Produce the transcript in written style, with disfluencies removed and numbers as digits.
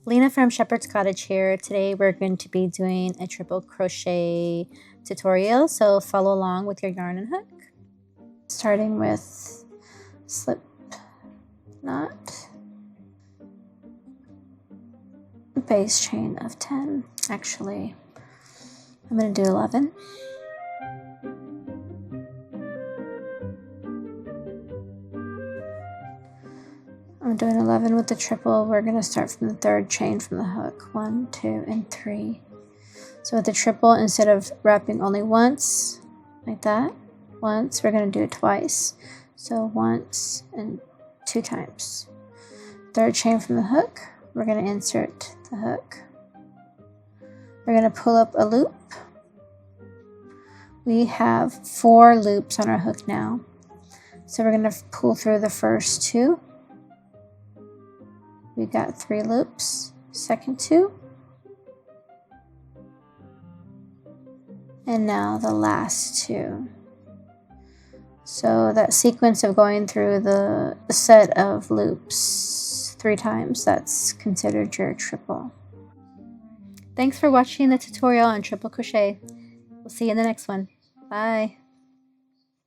Lena from Shepherd's Cottage here. Today we're going to be doing a triple crochet tutorial, so follow along with your yarn and hook. Starting with slip knot, base chain of 10. Actually, I'm going to do 11. I'm doing 11 with the triple. We're going to start from the third chain from the hook. 1, 2, and 3. So with the triple, instead of wrapping only once, like that, once, we're going to do it twice. So once and 2 times. Third chain from the hook, we're going to insert the hook. We're going to pull up a loop. We have 4 loops on our hook now. So we're going to pull through the first 2. We got 3 loops, second 2, and now the last 2. So that sequence of going through the set of loops 3 times, that's considered your triple. Thanks for watching the tutorial on triple crochet. We'll see you in the next one. Bye.